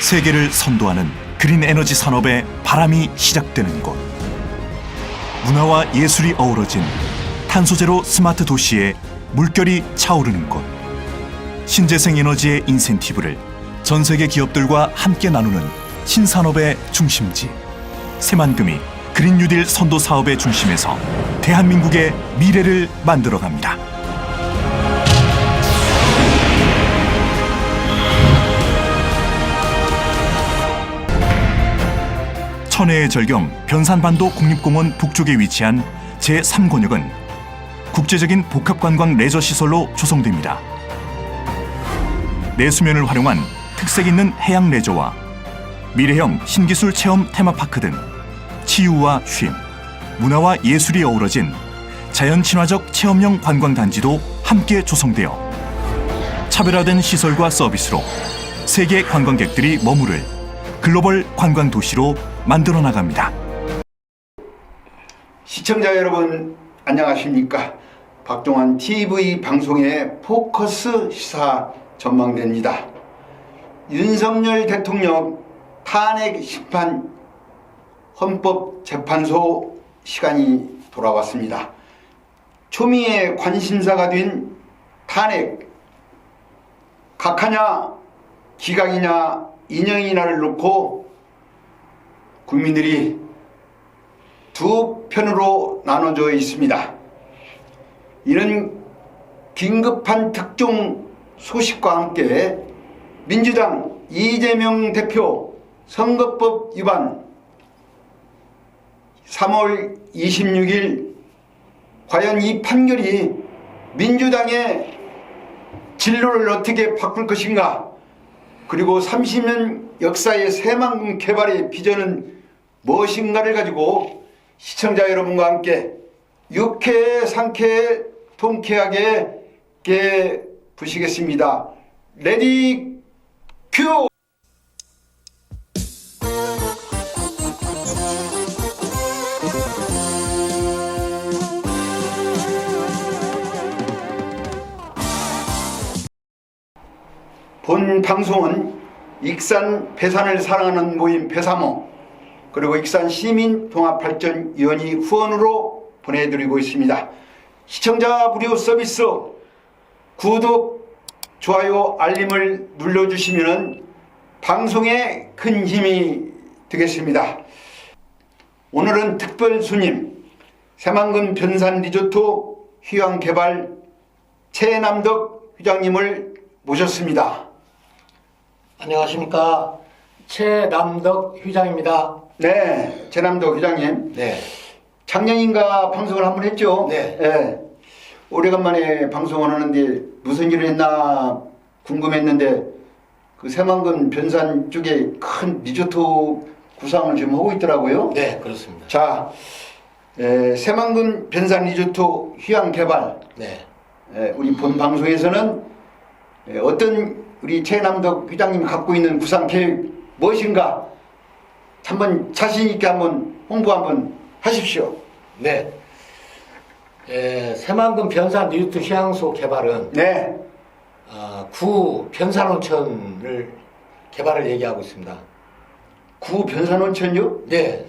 세계를 선도하는 그린 에너지 산업의 바람이 시작되는 곳. 문화와 예술이 어우러진 탄소제로 스마트 도시의 물결이 차오르는 곳. 신재생 에너지의 인센티브를 전 세계 기업들과 함께 나누는 신산업의 중심지. 새만금이 그린 뉴딜 선도 사업의 중심에서 대한민국의 미래를 만들어갑니다. 천혜의 절경 변산반도 국립공원 북쪽에 위치한 제3권역은 국제적인 복합관광 레저시설로 조성됩니다. 내수면을 활용한 특색 있는 해양 레저와 미래형 신기술 체험 테마파크 등 치유와 쉼, 문화와 예술이 어우러진 자연 친화적 체험형 관광단지도 함께 조성되어 차별화된 시설과 서비스로 세계 관광객들이 머무를 글로벌 관광 도시로 만들어 나갑니다. 시청자 여러분 안녕하십니까? 박동환 TV 방송의 포커스 시사 전망대입니다. 윤석열 대통령 탄핵 심판 헌법재판소 시간이 돌아왔습니다. 초미의 관심사가 된 탄핵, 각하냐 기각이냐 인형이냐를 놓고 국민들이 두 편으로 나눠져 있습니다. 이는 긴급한 특종 소식과 함께 민주당 이재명 대표 선거법 위반 3월 26일 과연 이 판결이 민주당의 진로를 어떻게 바꿀 것인가, 그리고 30년 역사의 새만금 개발의 비전은 무엇인가를 가지고 시청자 여러분과 함께 유쾌, 상쾌, 통쾌하게 깨부시겠습니다. 레디 큐! 본 방송은 익산 배산을 사랑하는 모임 배사모, 그리고 익산 시민통합발전위원회 후원으로 보내드리고 있습니다. 시청자 무료 서비스 구독, 좋아요, 알림을 눌러주시면 방송에 큰 힘이 되겠습니다. 오늘은 특별 손님 새만금 변산 리조트 휴양개발 최남덕 회장님을 모셨습니다. 안녕하십니까. 최남덕 회장입니다. 네, 최남덕 회장님. 네. 작년인가 방송을 한번 했죠? 네. 네. 오래간만에 방송을 하는데 무슨 일을 했나 궁금했는데 그 새만금 변산 쪽에 큰 리조트 구상을 지금 하고 있더라고요. 네, 그렇습니다. 자, 새만금 변산 리조트 휴양 개발. 네. 우리 본 방송에서는 어떤 우리 최남덕 회장님이 갖고 있는 구상 계획 무엇인가 한번 자신 있게 한번 홍보 한번 하십시오. 네. 새만금 변산 리조트 휴양소 개발은 네. 구 변산온천을 개발을 얘기하고 있습니다. 구 변산온천요? 네.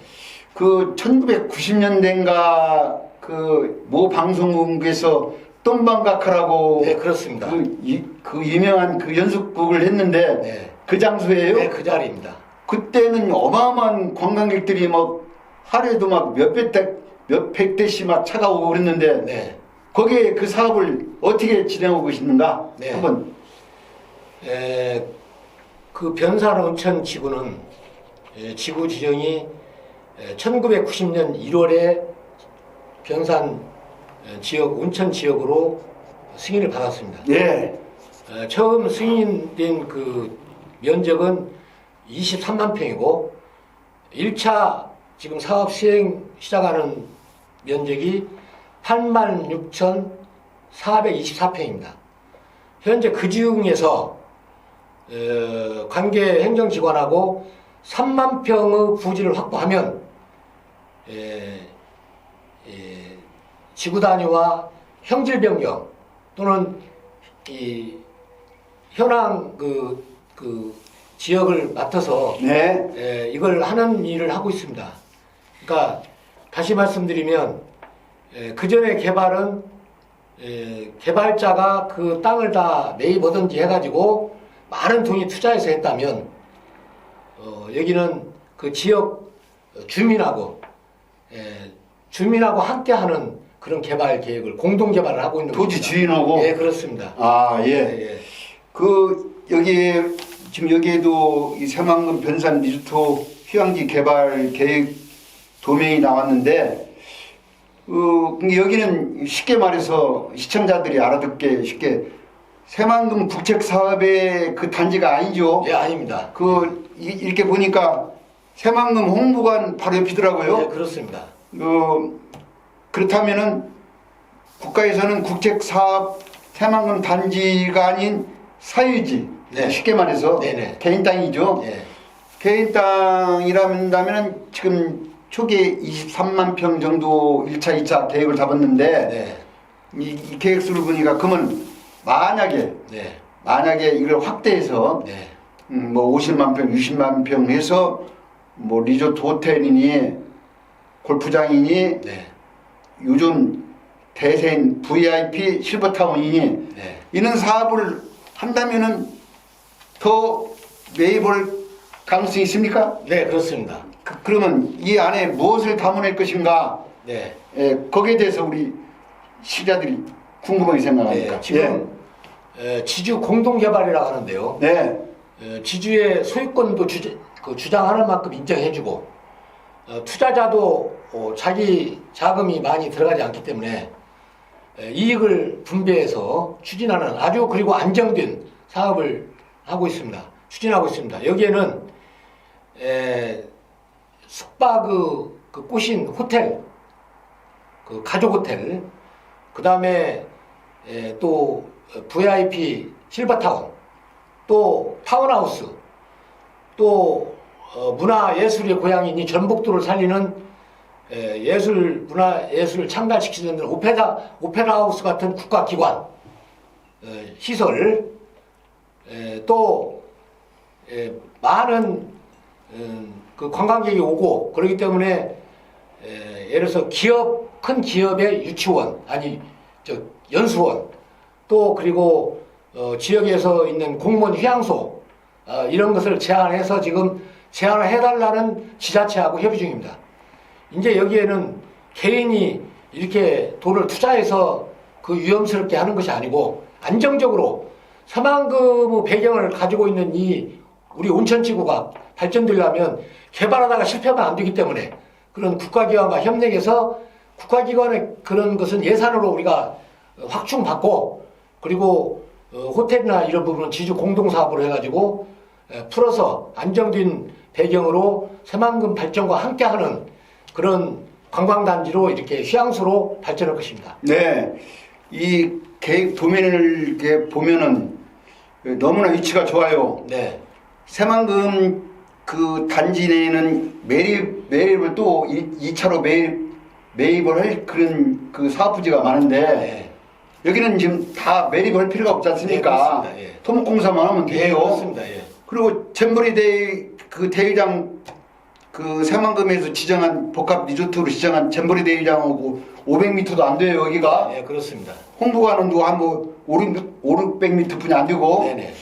그 1990년대인가 그 모 방송국에서 똥방각하라고 네, 그렇습니다. 그 유명한 그 연습곡을 했는데 네. 그 장소예요? 네, 그 자리입니다. 그때는 어마어마한 관광객들이 막 하루에도 막 몇백 대씩 막 차가오고 그랬는데 네. 거기에 그 사업을 어떻게 진행하고 계시는가? 네. 한번. 그 변산온천 지구는 지구 지정이 1990년 1월에 변산 지역, 온천 지역으로 승인을 받았습니다. 예. 처음 승인된 그 면적은 23만 평이고 1차 지금 사업 시행 시작하는 면적이 86,424평입니다. 현재 그 중에서 관계 행정기관하고 3만 평의 부지를 확보하면 지구 단위와 형질 변경 또는 이 현황 지역을 맡아서 네. 이걸 하는 일을 하고 있습니다. 그러니까 다시 말씀드리면 그 전에 개발은 개발자가 그 땅을 다 매입 하든지 해가지고 많은 돈이 투자해서 했다면 여기는 그 지역 주민하고 주민하고 함께하는 그런 개발 계획을 공동 개발을 하고 있는 토지 겁니다. 주인하고. 예, 그렇습니다. 아, 예. 예. 그 여기 지금 여기에도 이 새만금 변산 리조트 휴양지 개발 계획 도면이 나왔는데 근데 여기는 쉽게 말해서 시청자들이 알아듣게 쉽게 새만금 북책 사업의 그 단지가 아니죠. 예, 아닙니다. 이렇게 보니까 새만금 홍보관 바로 옆이더라고요. 예, 그렇습니다. 그렇다면은 국가에서는 국책 사업 새만금 단지가 아닌 사유지. 네. 쉽게 말해서 네네. 개인 땅이죠. 예. 개인 땅이라면 지금 초기에 23만 평 정도 1차, 2차 계획을 잡았는데 네. 이 계획수를 보니까 그러면 만약에 이걸 확대해서 네. 뭐 50만 평, 60만 평 해서 뭐 리조트 호텔이니 골프장이니 네. 요즘 대세인 VIP 실버타운이니 네. 이런 사업을 한다면은 더 매입할 가능성이 있습니까? 네, 그렇습니다. 그러면 이 안에 무엇을 담아낼 것인가? 네. 거기에 대해서 우리 시자들이 궁금하게 생각합니다. 네, 지금 지주 공동개발이라고 하는데요. 네. 지주의 소유권도 주장하는 만큼 인정해주고 투자자도 자기 자금이 많이 들어가지 않기 때문에 이익을 분배해서 추진하는 아주 그리고 안정된 사업을 하고 있습니다. 추진하고 있습니다. 여기에는 숙박 그 꼬신 호텔, 그 가족 호텔, 그 다음에 또 VIP 실버타운, 또 타운하우스, 또 문화예술의 고향인 이 전북도를 살리는 문화예술을 창달시키는 오페라하우스 같은 국가기관 시설, 또 많은 그 관광객이 오고 그렇기 때문에 예를 들어서 큰 기업의 유치원, 연수원, 또 그리고 지역에서 있는 공무원 휴양소 이런 것을 제안해서 지금 제안을 해달라는 지자체하고 협의 중입니다. 이제 여기에는 개인이 이렇게 돈을 투자해서 그 위험스럽게 하는 것이 아니고 안정적으로 새만금의 배경을 가지고 있는 이 우리 온천지구가 발전되려면 개발하다가 실패하면 안 되기 때문에 그런 국가기관과 협력해서 국가기관의 그런 것은 예산으로 우리가 확충받고 그리고 호텔이나 이런 부분은 지주 공동사업으로 해가지고 풀어서 안정된 배경으로 새만금 발전과 함께하는 그런 관광단지로 이렇게 휴양소로 발전할 것입니다. 네. 이 계획 도면을 이렇게 보면은 너무나 위치가 좋아요. 네. 새만금 그 단지 내에는 매립을 또 2차로 매입을 할 그런 그 사업 부지가 많은데 네. 여기는 지금 다 매립을 할 필요가 없지 않습니까? 네, 그렇습니다. 예. 토목공사만 하면 네, 돼요. 그렇습니다. 예. 그리고 잼버리 대회장 그 새만금에서 지정한 복합 리조트로 지정한 잼버리 대회장하고 500m도 안 돼요 여기가. 네, 그렇습니다. 홍보관원도 한 뭐 500m 뿐이 안 되고. 네네.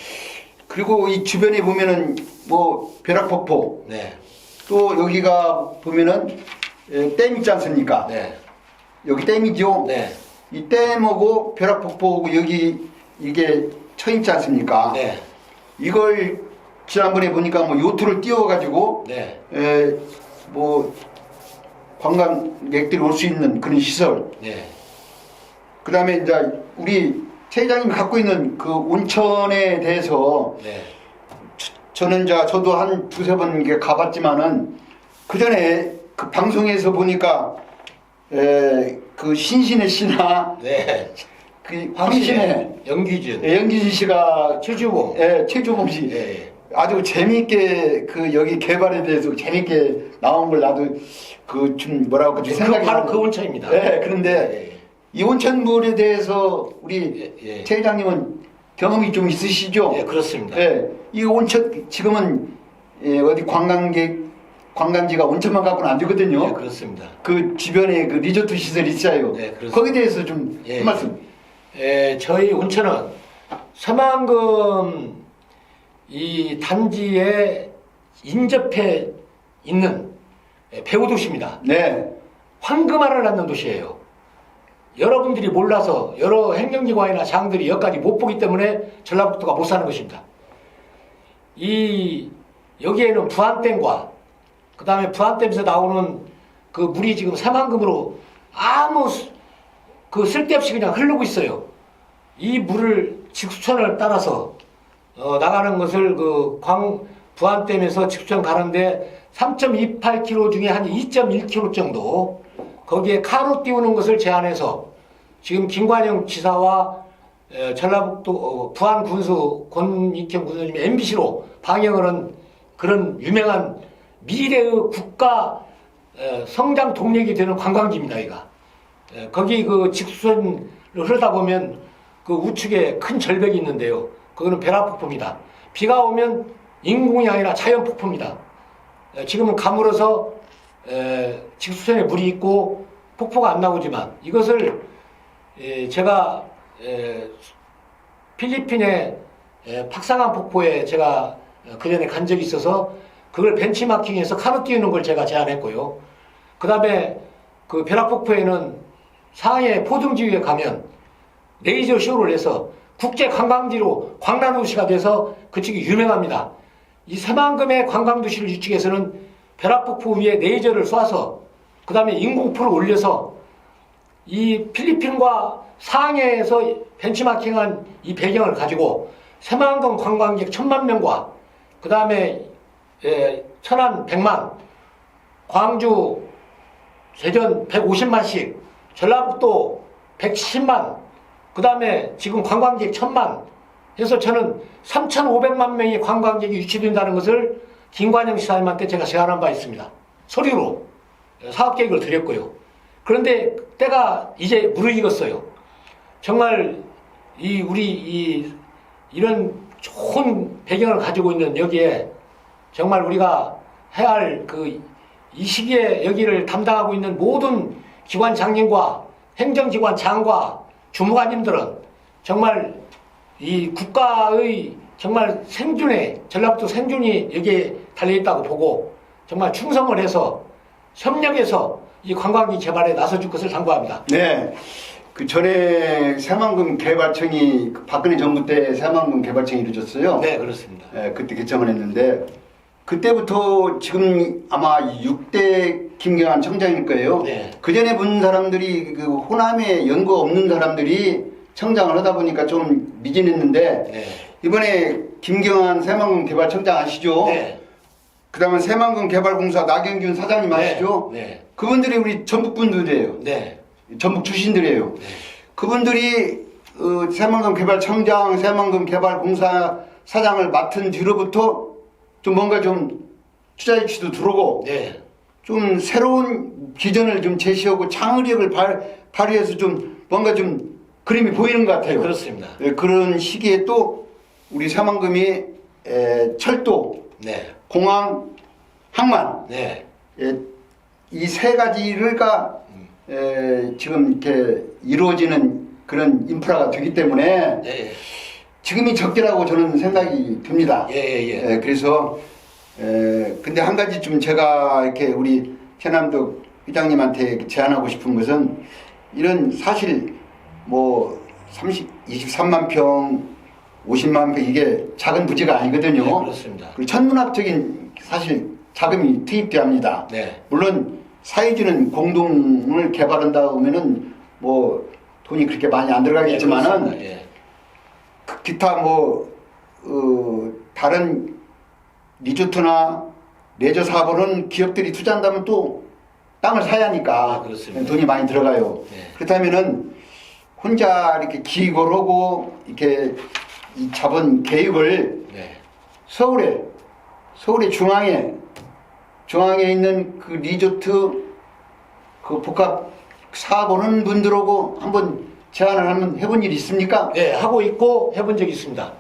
그리고 이 주변에 보면은 뭐 벼락폭포. 네. 또 여기가 보면은 댐 있지 않습니까? 네. 여기 댐이죠. 네. 이 댐하고 벼락폭포하고 여기 이게 쳐 있지 않습니까? 네. 이걸 지난번에 보니까 뭐 요트를 띄워가지고 네. 뭐 관광객들이 올 수 있는 그런 시설. 네. 그 다음에 이제 우리 최 회장님이 갖고 있는 그 온천에 대해서 네. 저는 이제 저도 한 두세 번 가봤지만은 그 전에 그 방송에서 보니까 그 신신혜 씨나 네. 그 황신혜 연기준. 연기진 씨가 최주봉. 최주봉 씨 네. 아주 재미있게 그 여기 개발에 대해서 재미있게 나온 걸 나도 그 좀 뭐라고 그러지 생각이 바로 나고. 그 온천입니다. 네, 그런데 네. 이 온천물에 대해서 우리 예. 최 회장님은 경험이 좀 있으시죠? 예, 그렇습니다. 예, 이 온천 지금은 어디 관광지가 온천만 갖고는 안 되거든요. 예, 그렇습니다. 그 주변에 그 리조트 시설이 있어요. 네, 그렇습니다. 거기에 대해서 좀 예, 한 말씀. 저희 온천은 새만금 이 단지에 인접해 있는 배후 도시입니다. 네, 황금알을 낳는 도시예요. 여러분들이 몰라서 여러 행정기관이나 장들이 여기까지 못 보기 때문에 전라북도가 못 사는 것입니다. 여기에는 부안댐과 그 다음에 부안댐에서 나오는 그 물이 지금 새만금으로 아무 그 쓸데없이 그냥 흐르고 있어요. 이 물을 직수천을 따라서 나가는 것을 부안댐에서 직수천 가는데 3.28km 중에 한 2.1km 정도 거기에 카누 띄우는 것을 제안해서 지금 김관영 지사와 전라북도 부안군수 권익형 군수님이 MBC로 방영을 한 그런 유명한 미래의 국가 성장 동력이 되는 관광지입니다. 여기가 거기 그 직수선을 흐르다 보면 그 우측에 큰 절벽이 있는데요. 그거는 벼락폭포입니다. 비가 오면 인공이 아니라 자연폭포입니다. 지금은 가물어서 직수선에 물이 있고 폭포가 안 나오지만 이것을 제가 필리핀의 팍상한 폭포에 제가 그전에 간 적이 있어서 그걸 벤치마킹해서 카누 띄우는 걸 제가 제안했고요. 그 다음에 그 벼락폭포에는 상해 포등지구에 가면 레이저 쇼를 해서 국제 관광지로 광란도시가 돼서 그쪽이 유명합니다. 이 새만금의 관광도시를 유축해서는 벼락폭포 위에 레이저를 쏴서 그 다음에 인공포를 올려서 이 필리핀과 상해에서 벤치마킹한 이 배경을 가지고 새만금 관광객 1000만 명과 그 다음에 천안 100만, 광주, 대전 150만씩, 전라북도 110만, 그 다음에 지금 관광객 1000만 해서 저는 3,500만 명의 관광객이 유치된다는 것을 김관영 시사님한테 제가 제안한 바 있습니다. 서류로 사업계획을 드렸고요. 그런데 때가 이제 무르익었어요. 정말 이런 좋은 배경을 가지고 있는 여기에 정말 우리가 해야 할 이 시기에 여기를 담당하고 있는 모든 기관 장님과 행정기관 장과 주무관님들은 정말 이 국가의 정말 생존에 전라북도 생존이 여기에 달려있다고 보고 정말 충성을 해서 협력해서 이 관광지 개발에 나서줄 것을 당부합니다. 네. 그 전에 새만금 개발청이 박근혜 정부 때 새만금 개발청이 이루어졌어요. 네, 그렇습니다. 네, 그때 개청을 했는데 그때부터 지금 아마 6대 김경환 청장일 거예요. 네. 그 전에 본 사람들이 그 호남에 연고 없는 사람들이 청장을 하다 보니까 좀 미진했는데 네. 이번에 김경환 새만금 개발청장 아시죠? 네. 그다음에 새만금 개발공사 나경균 사장님 아시죠? 네. 그분들이 우리 전북 분들이에요. 네. 전북 출신들이에요. 네. 그분들이 새만금 개발청장, 새만금 개발공사 사장을 맡은 뒤로부터 좀 뭔가 좀 투자 유치도 들어오고 네. 좀 새로운 비전을 좀 제시하고 창의력을 발휘해서 좀 뭔가 좀 그림이 보이는 것 같아요. 그렇습니다. 그런 시기에 또 우리 새만금이 철도, 네. 공항, 항만 네. 이 세 가지가 지금 이렇게 이루어지는 그런 인프라가 되기 때문에 네. 지금이 적기라고 저는 생각이 듭니다. 예. 그래서 근데 한 가지 좀 제가 이렇게 우리 최남덕 회장님한테 제안하고 싶은 것은 이런 사실 뭐 23만 평, 50만 평 이게 작은 부지가 아니거든요. 네, 그렇습니다. 그리고 천문학적인 사실 자금이 투입돼야 합니다. 네. 물론 사회주는 공동을 개발한다 하면은 뭐 돈이 그렇게 많이 안 들어가겠지만은 네, 기타 다른 리조트나 레저 사업은 기업들이 투자한다면 또 땅을 사야 하니까 아, 그렇습니다. 돈이 많이 들어가요. 네. 그렇다면은 혼자 이렇게 기획을 하고 이렇게 이 자본 계획을 네. 서울의 중앙에 있는 그 리조트 그 복합 사업하는 분들하고 한번 제안을 한번 해본 일이 있습니까? 네, 하고 있고 해본 적이 있습니다.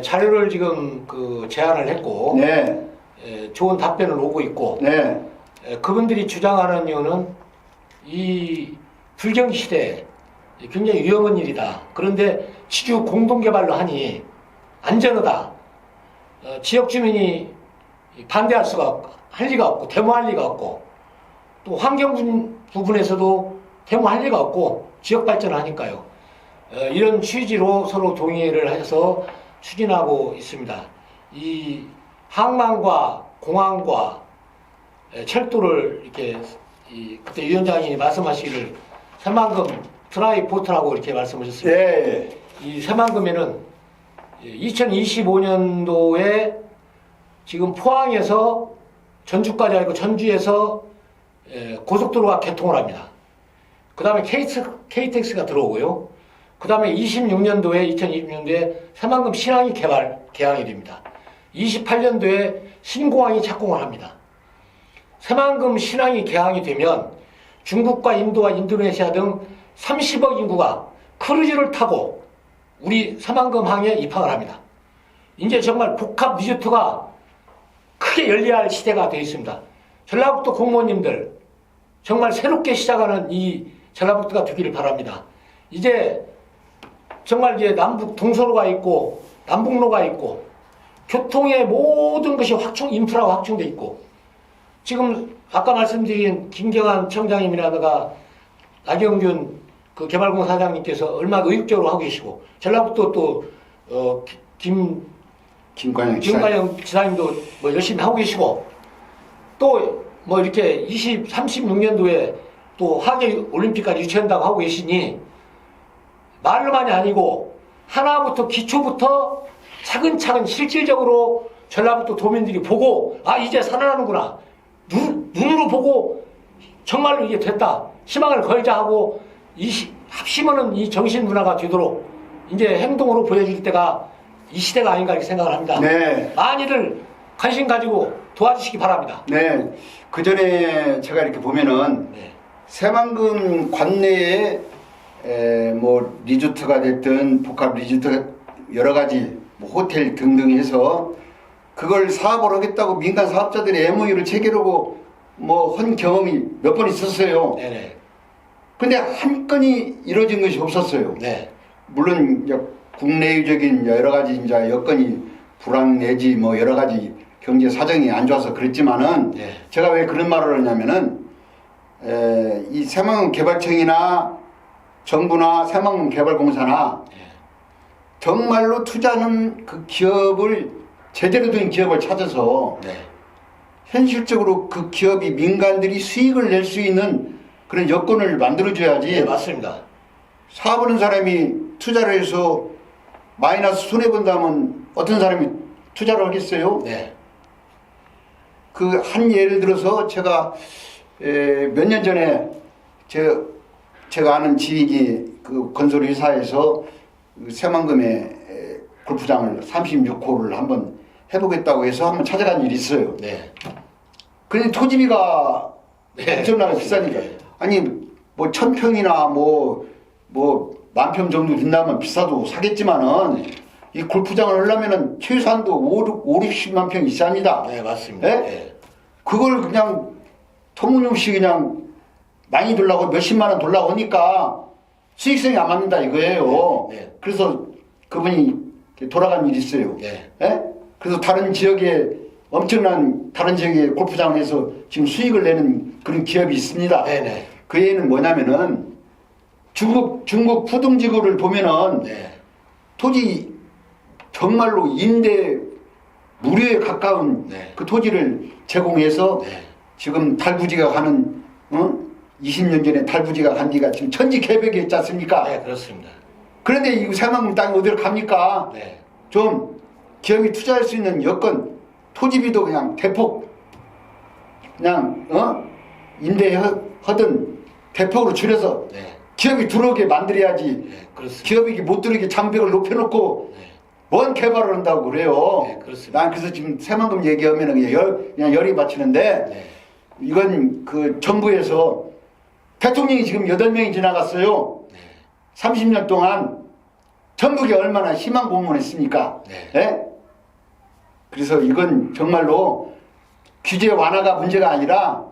자료를 지금 제안을 했고 네. 좋은 답변을 오고 있고 네. 그분들이 주장하는 이유는 이 불경 시대에 굉장히 위험한 일이다. 그런데 지주 공동개발로 하니 안전하다. 지역 주민이 반대할 수가 할 리가 없고 데모할 리가 없고 또 환경 부분에서도 데모할 리가 없고 지역 발전을 하니까요. 이런 취지로 서로 동의를 해서 추진하고 있습니다. 이 항만과 공항과 철도를 이렇게 그때 위원장이 말씀하시기를 새만금 트라이포트라고 이렇게 말씀하셨습니다. 네. 이 새만금에는 2025년도에 지금 포항에서 전주까지 아니고 전주에서 고속도로가 개통을 합니다. 그 다음에 KTX가 들어오고요. 그 다음에 2026년도에 새만금 신항이 개항이 됩니다. 28년도에 신공항이 착공을 합니다. 새만금 신항이 개항이 되면 중국과 인도와 인도네시아 등 30억 인구가 크루즈를 타고 우리 새만금항에 입항을 합니다. 이제 정말 복합 리조트가 크게 열려야 할 시대가 되어 있습니다. 전라북도 공무원님들 정말 새롭게 시작하는 이 전라북도가 되기를 바랍니다. 이제 정말 이제 남북 동서로가 있고 남북로가 있고 교통의 모든 것이 인프라가 확충돼 있고 지금 아까 말씀드린 김경환 청장님이라든가 나경균 개발공사장님께서 얼마나 의욕적으로 하고 계시고 전라북도 또 김관영 지사님도 뭐 열심히 하고 계시고 또 뭐 이렇게 36년도에 또 하계 올림픽까지 유치한다고 하고 계시니 말로만이 아니고 하나부터 기초부터 차근차근 실질적으로 전라북도 도민들이 보고 이제 살아나는구나 눈으로 보고 정말로 이게 됐다 희망을 걸자 하고 합심하는 이 정신 문화가 되도록 이제 행동으로 보여줄 때가 이 시대가 아닌가 이렇게 생각을 합니다. 네. 많이들 관심 가지고 도와주시기 바랍니다. 네. 그 전에 제가 이렇게 보면은 새만금 관내에 뭐 리조트가 됐든 복합 리조트 여러 가지 뭐 호텔 등등 해서 그걸 사업을 하겠다고 민간 사업자들이 MOU를 체결하고 뭐 한 경험이 몇 번 있었어요. 네네. 근데 한 건이 이루어진 것이 없었어요. 네. 물론 이제 국내적인 여러 가지 이제 여건이 불황 내지 뭐 여러 가지 경제 사정이 안 좋아서 그랬지만은 제가 왜 그런 말을 하냐면은 이 새만금 개발청이나 정부나 새만금 개발공사나 정말로 투자하는 그 기업을 제대로 된 기업을 찾아서 현실적으로 그 기업이 민간들이 수익을 낼 수 있는 그런 여건을 만들어줘야지. 네, 맞습니다. 사업하는 사람이 투자를 해서 마이너스 손해본다면 어떤 사람이 투자를 하겠어요? 네. 그 한 예를 들어서 제가 몇 년 전에 제가 아는 지인이 그 건설회사에서 새만금에 골프장을 36호를 한번 해보겠다고 해서 한번 찾아간 일이 있어요. 네. 근데 토지비가 엄청나게 비싸니까. 아니 뭐 1000평이나 뭐 10,000평 정도 된다면 비싸도 사겠지만은 이 골프장을 하려면은 최소한도 60만 평 있어야 합니다. 네, 맞습니다. 네? 네. 그걸 그냥 터무니없이 그냥 많이 들라고 몇십만 원 돌라고 하니까 수익성이 안 맞는다 이거예요. 네. 그래서 그분이 돌아간 일이 있어요. 네. 네? 그래서 다른 지역에 엄청난 다른 지역에 골프장을 해서 지금 수익을 내는 그런 기업이 있습니다. 네네. 그 얘기는 뭐냐면은 중국 푸둥지구를 보면은 토지 정말로 임대 무료에 가까운 그 토지를 제공해서 지금 달구지가 가는 20년 전에 달구지가 간 지가 지금 천지개벽이 있지 않습니까? 네, 그렇습니다. 그런데 이 새만금 땅이 어디로 갑니까? 네. 좀 기업이 투자할 수 있는 여건 토지비도 그냥 대폭 그냥 임대하던 대폭으로 줄여서 기업이 들어오게 만들어야지. 네, 그렇습니다. 기업이 못 들어오게 장벽을 높여놓고 뭔 개발을 한다고 그래요. 네, 그렇습니다. 난 그래서 지금 새만금 얘기하면 그냥 열이 받치는데 이건 그 정부에서 대통령이 지금 8명이 지나갔어요. 30년 동안 전북이 얼마나 희망 공헌했습니까? 네. 예? 그래서 이건 정말로 규제 완화가 문제가 아니라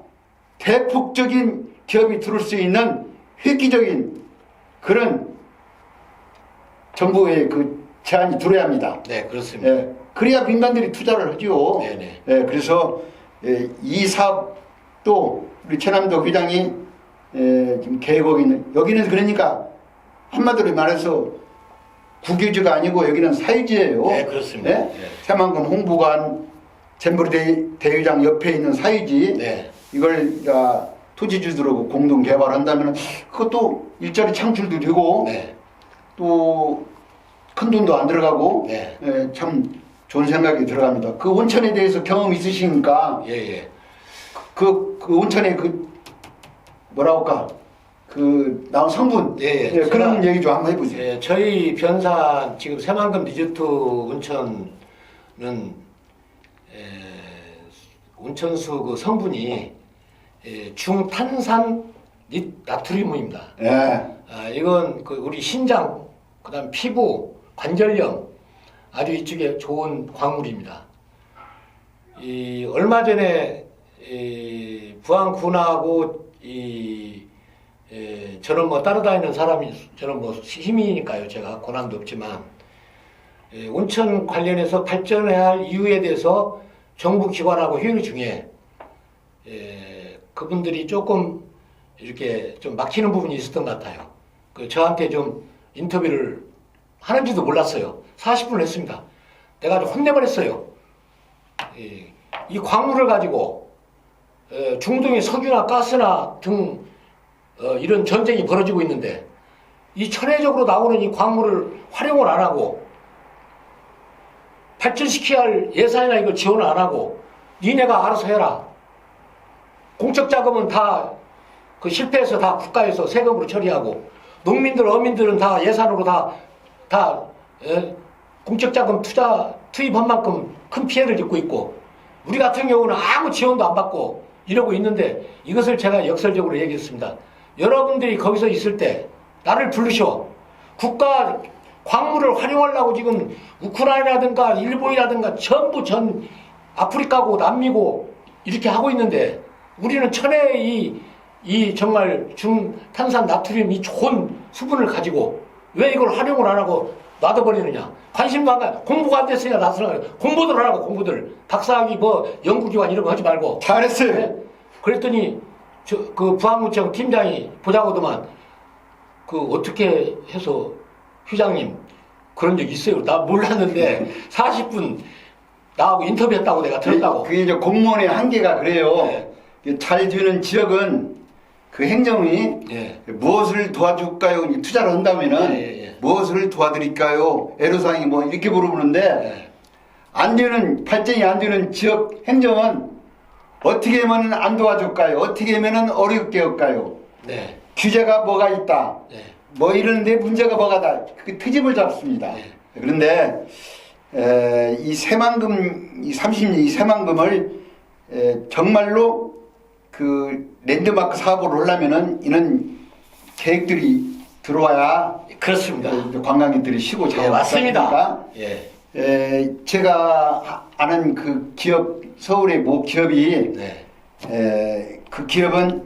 대폭적인 기업이 들어올 수 있는 획기적인 그런 정부의 그 제안이 들어야 합니다. 네, 그렇습니다. 예, 그래야 민간들이 투자를 하죠. 네네. 예, 그래서 이 사업도 우리 최남도 회장이 지금 계획하고 있는, 여기는 그러니까 한마디로 말해서 국유지가 아니고 여기는 사유지예요. 네, 그렇습니다. 예? 네. 새만금 홍보관 잼버리 대회장 옆에 있는 사유지. 네. 이걸 토지주들하고 공동 개발한다면 그것도 일자리 창출도 되고 네. 또 큰 돈도 안 들어가고 네. 참 좋은 생각이 들어갑니다. 그 온천에 대해서 경험 있으시니까 예, 예. 그 온천에 그 뭐라고 할까 그 나온 성분 예, 예. 그런 얘기 좀 한번 해보세요. 예, 저희 변산 지금 새만금 리조트 온천은 온천수 그 성분이 중탄산 나트륨입니다. 예. 이건 그 우리 신장, 그다음 피부, 관절염 아주 이쪽에 좋은 광물입니다. 얼마 전에 부안군하고 저는 뭐 따라다니는 사람이 저는 뭐 시민이니까요. 제가 권한도 없지만 온천 관련해서 발전해야 할 이유에 대해서 정부 기관하고 회의 중에 그분들이 조금 이렇게 좀 막히는 부분이 있었던 것 같아요. 그 저한테 좀 인터뷰를 하는지도 몰랐어요. 40분을 했습니다. 내가 좀 혼내버렸어요. 이 광물을 가지고 중동의 석유나 가스나 등 이런 전쟁이 벌어지고 있는데 이 천혜적으로 나오는 이 광물을 활용을 안 하고 발전시켜야 할 예산이나 이걸 지원을 안 하고 니네가 알아서 해라. 공적 자금은 다 그 실패해서 다 국가에서 세금으로 처리하고 농민들, 어민들은 다 예산으로 다 공적 자금 투입한 만큼 큰 피해를 입고 있고 우리 같은 경우는 아무 지원도 안 받고 이러고 있는데 이것을 제가 역설적으로 얘기했습니다. 여러분들이 거기서 있을 때 나를 부르셔. 국가 광물을 활용하려고 지금 우크라이나라든가 일본이라든가 전부 전 아프리카고 남미고 이렇게 하고 있는데 우리는 천혜의 이 정말 중탄산 나트륨 이 좋은 수분을 가지고 왜 이걸 활용을 안 하고 놔둬버리느냐. 관심도 안 가. 공부가 안 됐으니까 놔두라. 공부들 하라고 공부들. 박사학위 뭐 연구기관 이런 거 하지 말고. 잘했어요. 네? 그랬더니 그 부안구청 팀장이 보자고도만 그 어떻게 해서 회장님 그런 적 있어요? 나 몰랐는데 40분 나하고 인터뷰했다고 내가 들었다고. 그게 이제 공무원의 한계가 그래요. 네. 잘 되는 지역은 그 행정이 예. 무엇을 도와줄까요? 투자를 한다면은 예. 무엇을 도와드릴까요? 애로사항이 뭐 이렇게 물어보는데 예. 안 되는 발전이 안 되는 지역 행정은 어떻게 하면 안 도와줄까요? 어떻게 하면 어렵게 할까요? 네. 규제가 뭐가 있다. 네. 뭐 이러는데 문제가 뭐가 다. 그 트집을 잡습니다. 네. 그런데 이 새만금 이 30년 이 새만금을 정말로 그 랜드마크 사업으로 하려면은 이런 계획들이 들어와야 그렇습니다. 관광객들이 쉬고 자고 예, 맞습니다. 그러니까 예. 제가 아는 그 기업 서울의 모 기업이 네. 그 기업은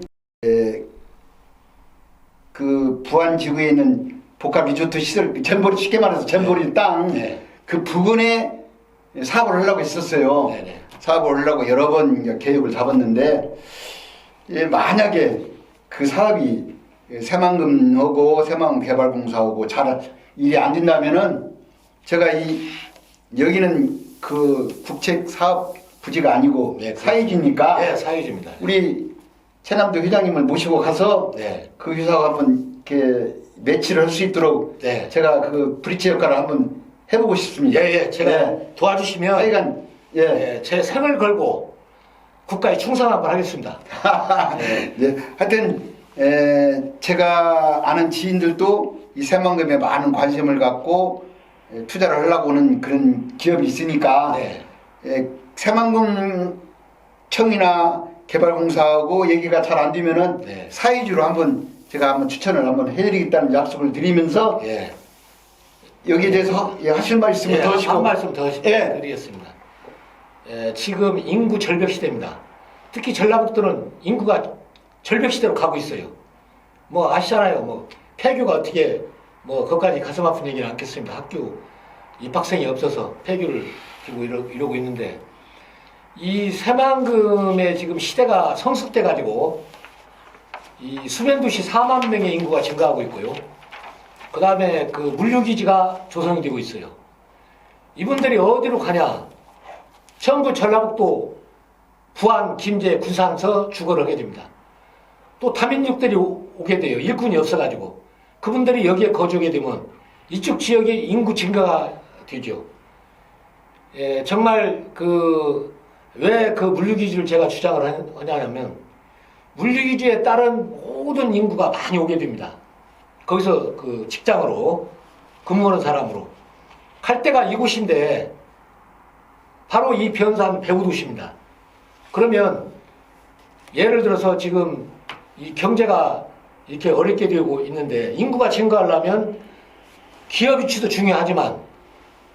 그 부안 지구에 있는 복합 리조트 시설 잼버리 쉽게 말해서 잼버리 땅 그 부근에 사업을 하려고 했었어요. 네네. 사업을 하려고 여러 번 계획을 잡았는데 만약에 그 사업이 새만금하고 새만금 개발공사하고 잘 일이 안 된다면은 제가 여기는 그 국책 사업 부지가 아니고 네, 사회지니까 네, 사회주입니다. 우리 최남도 회장님을 모시고 가서 네. 그 회사하고 한번 이렇게 매치를 할 수 있도록 네. 제가 그 브릿지 역할을 한번 해보고 싶습니다. 예, 제가 도와주시면 하여간 제 생을 걸고 국가에 충성 한번 하겠습니다. 네, 하여튼 제가 아는 지인들도 이 새만금에 많은 관심을 갖고 투자를 하려고 하는 그런 기업이 있으니까 새만금청이나 개발공사하고 얘기가 잘 안 되면은 사회주로 한번 제가 한번 추천을 한번 해드리겠다는 약속을 드리면서 예. 여기에 대해서 하실 말씀을 더 하시고 한 말씀 더 예. 드리겠습니다. 지금 인구 절벽 시대입니다. 특히 전라북도는 인구가 절벽 시대로 가고 있어요. 뭐 아시잖아요. 뭐 폐교가 어떻게 뭐 그것까지 가슴 아픈 얘기는 않겠습니다. 학교 입학생이 없어서 폐교를 지고 이러고 있는데 이 새만금의 지금 시대가 성숙돼 가지고 이 수변도시 4만 명의 인구가 증가하고 있고요. 그 다음에 그 물류기지가 조성이 되고 있어요. 이분들이 어디로 가냐? 전부 전라북도 부안, 김제, 군산서 주거를 하게 됩니다. 또 다민족들이 오게 돼요. 일꾼이 없어가지고. 그분들이 여기에 거주하게 되면 이쪽 지역의 인구 증가가 되죠. 예, 정말 왜 그 물류기지를 제가 주장을 하냐면 물류기지에 따른 모든 인구가 많이 오게 됩니다. 거기서 그 직장으로 근무하는 사람으로 갈 데가 이곳인데 바로 이 변산 배후도시입니다. 그러면 예를 들어서 지금 이 경제가 이렇게 어렵게 되고 있는데 인구가 증가하려면 기업 유치도 중요하지만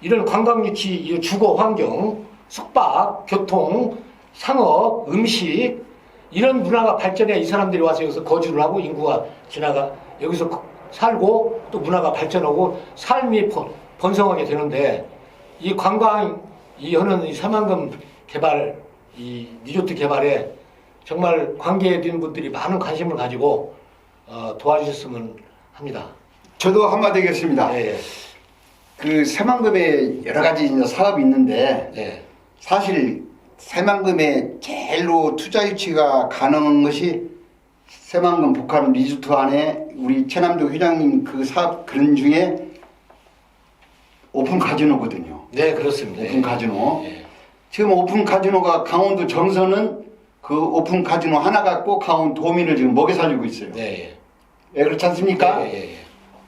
이런 관광 유치, 주거 환경, 숙박, 교통, 상업, 음식 이런 문화가 발전해야 이 사람들이 와서 여기서 거주를 하고 인구가 여기서 살고 또 문화가 발전하고 삶이 번성하게 되는데 이 관광 하는 이 새만금 개발 이 리조트 개발에 정말 관계된 분들이 많은 관심을 가지고 도와주셨으면 합니다. 저도 한마디 하겠습니다. 예, 그 새만금에 여러 가지 이제 사업이 있는데 예. 사실 새만금에 제일로 투자 유치가 가능한 것이 새만금 북한 리조트 안에 우리 최남도 회장님 그 사업 그런 중에 오픈 카지노거든요. 네, 그렇습니다. 오픈 카지노. 예. 지금 오픈 카지노가 강원도 정선은 그 오픈 카지노 하나 갖고 강원도 도민을 지금 먹여 살리고 있어요. 네, 예, 그렇지 않습니까? 예, 예, 예.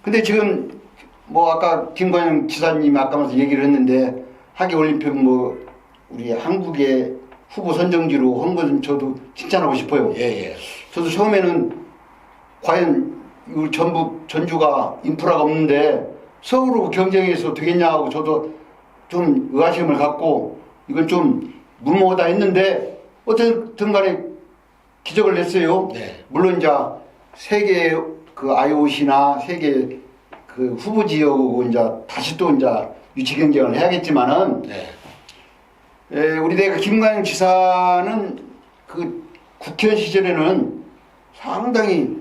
근데 지금 뭐 아까 김관영 지사님이 아까 와서 얘기를 했는데 하계올림픽 뭐 우리 한국의 후보 선정지로 한 것은 저도 칭찬하고 싶어요. 예, 예. 저도 처음에는 과연 우리 전북 전주가 인프라가 없는데 서울로 경쟁해서 되겠냐 하고 저도 좀 의아심을 갖고 이건 좀 무모하다 했는데 어쨌든 간에 기적을 냈어요. 네. 물론 이제 세계 그 IOC나 세계 그 후보 지역하고 이제 다시 또 이제 유치 경쟁을 해야겠지만은 네. 우리 내가 김관영 지사는 그 국회의원 시절에는 상당히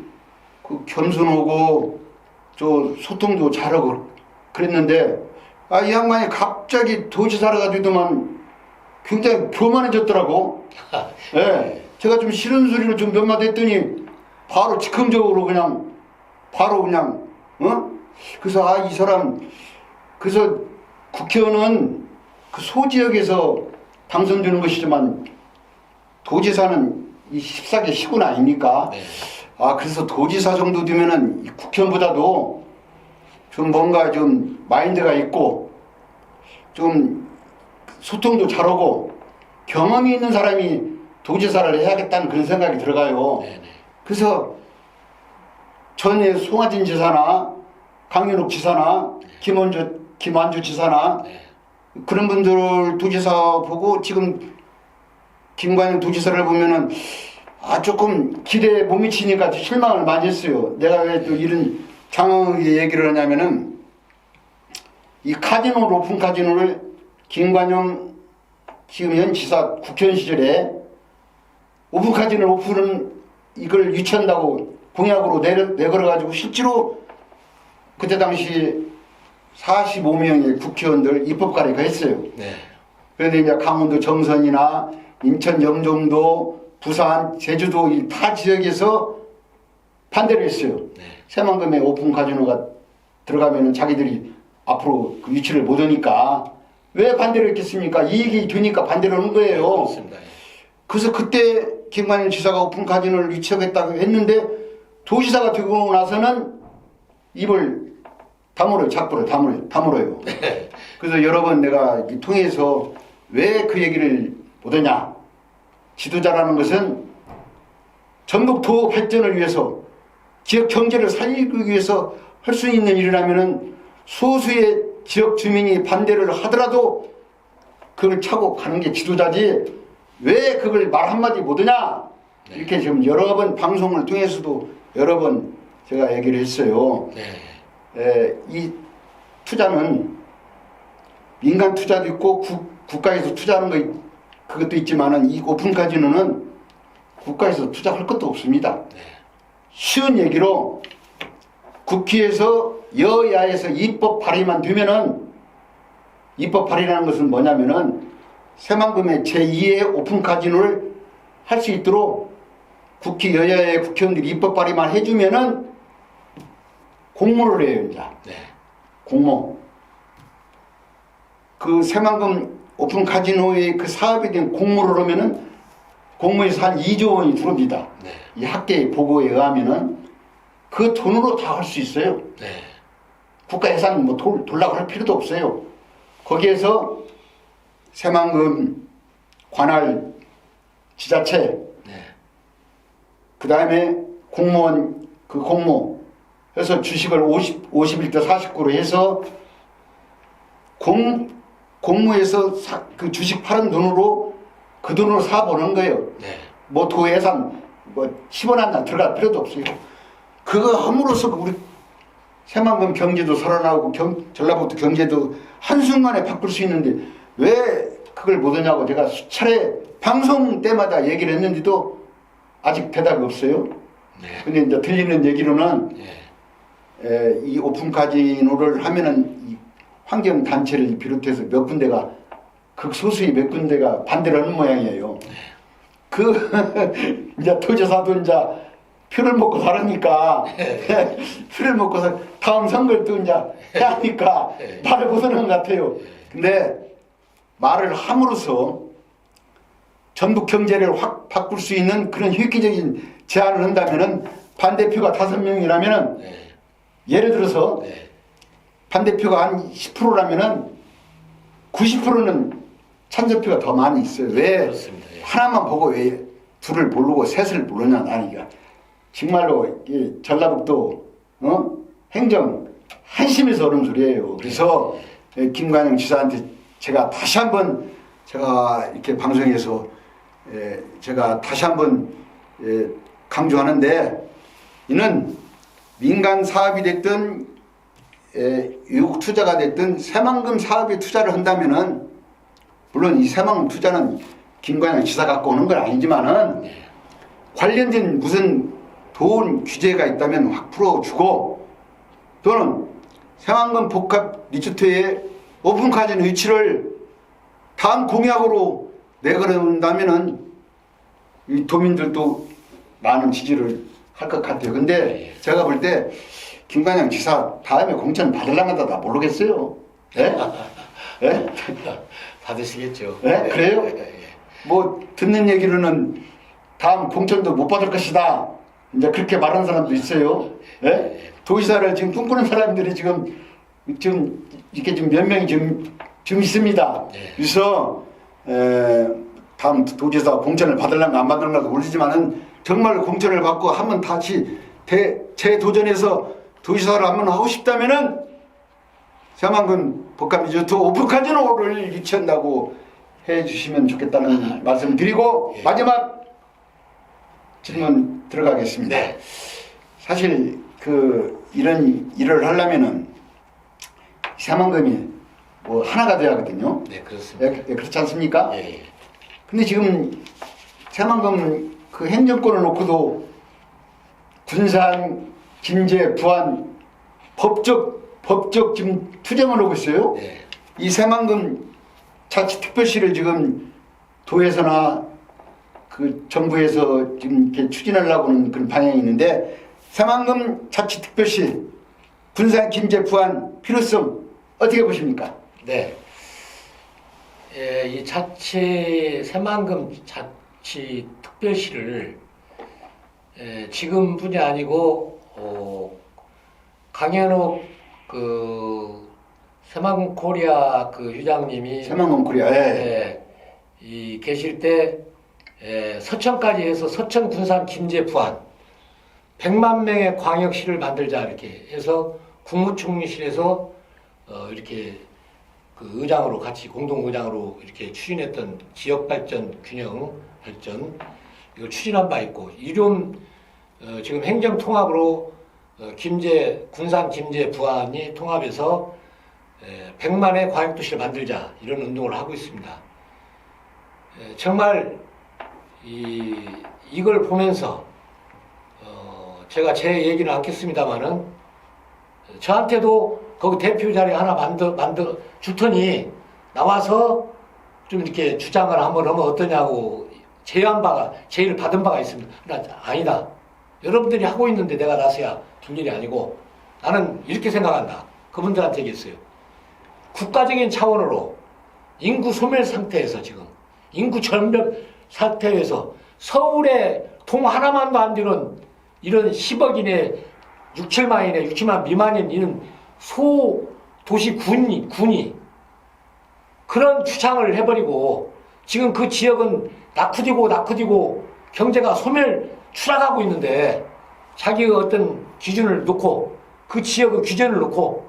그 겸손하고 저 소통도 잘하고 그랬는데 이 양반이 갑자기 도지사가 되더만 굉장히 교만해졌더라고. 예. 제가 좀 싫은 소리를 좀 몇 마디 했더니 바로 즉흥적으로 그냥 그래서 이 사람 그래서 국회의원은 그 소지역에서 당선되는 것이지만 도지사는 이 14개 시군 아닙니까? 네. 그래서 도지사 정도 되면은 이 국회의원보다도 좀 뭔가 좀 마인드가 있고 좀 소통도 잘하고 경험이 있는 사람이 도지사를 해야겠다는 그런 생각이 들어가요. 네, 네. 그래서 전에 송하진 지사나 강윤옥 지사나 김완주 지사나 네. 그런 분들 도지사 보고 지금 김관영 도지사를 보면은 조금 기대에 못 미치니까 실망을 많이 했어요. 내가 왜 또 이런 장황하게 얘기를 하냐면은 이 카지노 오픈 카지노를 김관영 지금 현 지사 국회의원 시절에 오픈 카지노 오픈은 이걸 유치한다고 공약으로 내걸어가지고 실제로 그때 당시 45명의 국회의원들 입법가리가 했어요. 네. 그런데 이제 강원도 정선이나 인천 영종도, 부산, 제주도 이 타 지역에서 반대를 했어요. 네. 새만금에 오픈 카지노가 들어가면 자기들이 앞으로 그 유치를 못 하니까 왜 반대를 했겠습니까? 이익이 되니까 반대를 하는 거예요. 그렇습니다. 예. 그래서 그때 김관영 지사가 오픈 카지노를 유치하겠다고 했는데 도지사가 되고 나서는 입을 다물어요. 작부를 다물어요. 그래서 여러 번 내가 통해서 왜 그 얘기를 못하냐. 지도자라는 것은 전북도 발전을 위해서 지역 경제를 살리기 위해서 할 수 있는 일이라면은 소수의 지역 주민이 반대를 하더라도 그걸 차고 가는 게 지도자지 왜 그걸 말 한마디 못하냐 이렇게 지금 여러 번 방송을 통해서도 여러 번 제가 얘기를 했어요. 이 투자는 민간 투자도 있고 국가에서 투자하는 거 그것도 있지만은 이 오픈 카지노는 국가에서 투자할 것도 없습니다. 쉬운 얘기로 국회에서 여야에서 입법 발의만 되면은 입법 발의라는 것은 뭐냐면은 새만금의 제2의 오픈 카지노를 할 수 있도록 국회 여야의 국회의원들이 입법 발의만 해주면은 공모를 해요, 이제. 공모. 그 새만금 오픈 카지노의 그 사업에 대한 공모를 하면은 공모에서 한 2조 원이 들어옵니다. 이 학계의 보고에 의하면은 그 돈으로 다 할 수 있어요. 국가 예산 뭐 돌라고 할 필요도 없어요. 거기에서 새만금 관할 지자체, 그 다음에 공무원 그 공모 해서 주식을 51대 49로 해서 공무에서 그 주식 파는 돈으로 그 돈으로 사보는 거예요. 뭐 도 예산 뭐 10원 한 장 들어갈 필요도 없어요. 그거 함으로써 우리 새만금 경제도 살아나고 전라북도 경제도 한순간에 바꿀 수 있는데 왜 그걸 못하냐고 제가 수차례 방송 때마다 얘기를 했는데도 아직 대답이 없어요. 근데 이제 들리는 얘기로는 이 오픈 카지노를 하면은 이 환경단체를 비롯해서 몇 군데가 극소수의 몇 군데가 반대를 하는 모양이에요. 이제 도지사도 이제 표를 먹고 살으니까 표를 먹고 다음 선거를 또 이제 해야 하니까 말을 못하는 것 같아요. 근데 말을 함으로써 전북 경제를 확 바꿀 수 있는 그런 획기적인 제안을 한다면은 반대표가 5명이라면은 예를 들어서 반대표가 한 10%라면은 90%는 찬성표가 더 많이 있어요. 왜 그렇습니다. 하나만 보고 왜 둘을 모르고 셋을 모르냐 나니까 정말로 이 전라북도 행정 한심해서 그런 소리예요. 그래서 김관영 지사한테 제가 다시 한번 제가 이렇게 방송에서 제가 다시 한번 강조하는데 이는 민간 사업이 됐든 외국 투자가 됐든 새만금 사업에 투자를 한다면은 물론 이 새만금 투자는 김관영 지사 갖고 오는 건 아니지만은 관련된 무슨 돈 규제가 있다면 확 풀어주고 또는 새만금 복합 리조트의 오픈 카지노 위치를 다음 공약으로 내걸은다면은 이 도민들도 많은 지지를 할 것 같아요. 근데 제가 볼 때 김관영 지사 다음에 공천 받으려면 다 모르겠어요. 예? 예? 받으시겠죠. 예? 그래요? 뭐 듣는 얘기로는 다음 공천도 못 받을 것이다. 이제 그렇게 말하는 사람도 있어요. 예? 도지사를 지금 꿈꾸는 사람들이 지금 이렇게 좀 몇 명이 좀 있습니다. 그래서 다음 도지사 공천을 받으려면 안 받으려면 모르지만은 정말 공천을 받고 한번 다시 재도전해서 도지사를 한번 하고 싶다면은 새만금 복합리조트 오픈 카지노를 유치한다고 해주시면 좋겠다는 말씀 드리고 마지막 질문 들어가겠습니다. 사실 이런 일을 하려면은 새만금이 뭐 하나가 돼야 하거든요. 그렇습니다. 그렇지 않습니까? 근데 지금 새만금 그 행정권을 놓고도 군산, 김제, 부안 법적 지금 투쟁을 하고 있어요. 이 새만금 자치특별시를 지금 도에서나 그 정부에서 지금 이렇게 추진하려고 하는 그런 방향이 있는데 새만금 자치특별시 군산, 김제, 부안 필요성 어떻게 보십니까? 이 새만금 자치 특별시를 지금뿐이 아니고 강현욱 그 새만금 코리아 그 회장님이 새만금 코리아 계실 때 서천까지 해서 서천, 군산, 김제, 부안 100만 명의 광역시를 만들자 이렇게 해서 국무총리실에서 이렇게 그 의장으로 같이 공동의장으로 이렇게 추진했던 지역발전 균형 발전 이걸 추진한 바 있고 이름 지금 행정통합으로 군산 김제 부안이 통합해서 100만의 과학도시를 만들자 이런 운동을 하고 있습니다. 정말 이걸 보면서 제가 제 얘기는 않겠습니다만은 저한테도 거기 대표 자리 하나 만들 줄 테니 나와서 좀 이렇게 주장을 한번 하면 어떠냐고 제의를 받은 바가 있습니다. 아니다. 여러분들이 하고 있는데 내가 나서야 될 일이 아니고 나는 이렇게 생각한다. 그분들한테 얘기했어요. 국가적인 차원으로 인구 소멸 상태에서 지금 인구 절벽 상태에서 서울에 동 하나만도 안 되는 이런 10억 이내 6, 7만 이내 6, 7만 미만인 이런 소도시 군이 그런 주장을 해버리고 지금 그 지역은 낙후되고 경제가 추락하고 있는데 자기가 어떤 기준을 놓고 그 지역의 규제를 놓고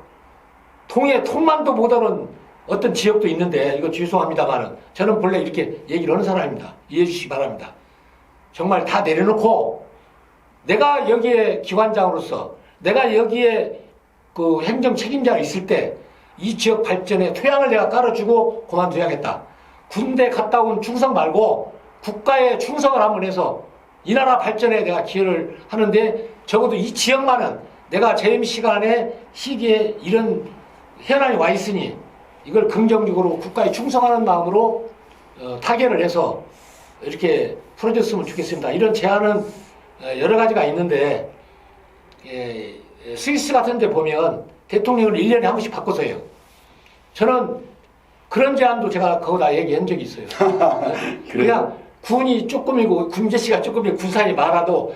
통만도 못하는 어떤 지역도 있는데 이거 죄송합니다만은 저는 본래 이렇게 얘기를 하는 사람입니다. 이해해 주시기 바랍니다. 정말 다 내려놓고 내가 여기에 기관장으로서 내가 여기에 그 행정 책임자가 있을 때 이 지역 발전에 토양을 내가 깔아주고 그만둬야겠다. 군대 갔다 온 충성 말고 국가에 충성을 한번 해서 이 나라 발전에 내가 기여를 하는데 적어도 이 지역만은 내가 재임 시기에 이런 현안이 와 있으니 이걸 긍정적으로 국가에 충성하는 마음으로 타결을 해서 이렇게 풀어줬으면 좋겠습니다. 이런 제안은 여러 가지가 있는데 스위스 같은 데 보면 대통령을 1년에 한 번씩 바꿔서 해요. 저는 그런 제안도 제가 거기다 얘기한 적이 있어요. 그냥 군이 조금이고 군제시가 조금이고 군산이 많아도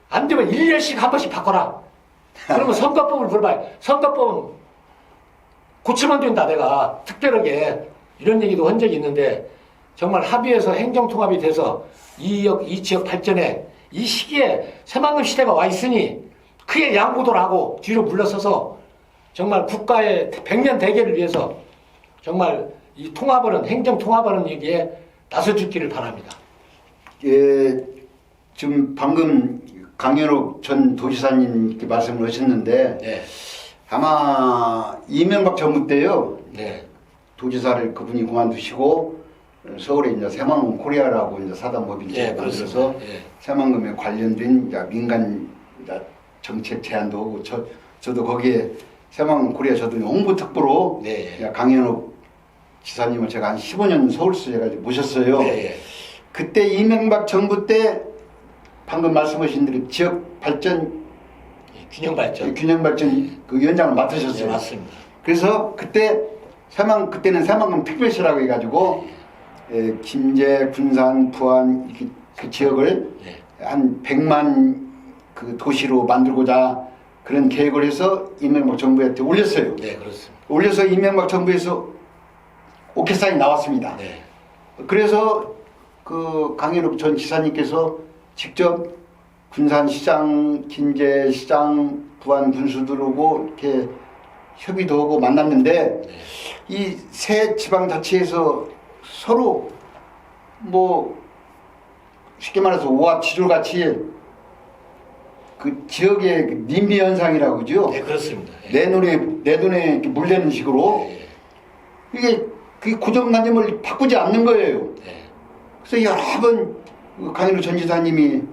안 되면 1년씩 한 번씩 바꿔라. 그러면 선거법을 불어봐요. 선거법은 고치면 된다 내가 특별하게 이런 얘기도 한 적이 있는데 정말 합의해서 행정통합이 돼서 이 지역 발전에 이 시기에 새만금 시대가 와 있으니 크게 양보도를 하고 뒤로 물러서서 정말 국가의 100년 대계를 위해서 정말 이 행정통합하는 얘기에 나서주기를 바랍니다. 예, 지금 방금 강현욱 전 도지사님 이렇게 말씀을 하셨는데 네. 아마 이명박 정부 때요. 네. 도지사를 그분이 그만두시고 서울에 이제 새만금 코리아라고 이제 사단법인을 만들어서 새만금에 관련된 이제 민간 이제 정책 제안도 하고 저도 거기에 새만금 코리아 저도 홍보특보로 강현욱 지사님을 제가 한 15년 서울시 제가 모셨어요. 그때 이명박 정부 때 방금 말씀하신 대로 지역 발전 균형 발전 그 위원장을 맡으셨어요. 네, 맞습니다. 그래서 그때는 새만금 특별시라고 해가지고 김제, 군산, 부안 그 지역을 한 100만 그 도시로 만들고자 그런 계획을 해서 이명박 정부한테 올렸어요. 네, 그렇습니다. 올려서 이명박 정부에서 오케이 사인이 나왔습니다. 네. 그래서 그 강현욱 전 지사님께서 직접 군산시장, 김제시장, 부안 군수들하고 이렇게 협의도 하고 만났는데 이 세 지방자치에서 서로 뭐 쉽게 말해서 오합지졸같이 그 지역의 님비 현상이라고 그러죠. 네, 그렇습니다. 내 눈에 이렇게 물대는 식으로 이게 그 고정관념을 바꾸지 않는 거예요. 그래서 여러 번 강현우 전 지사님이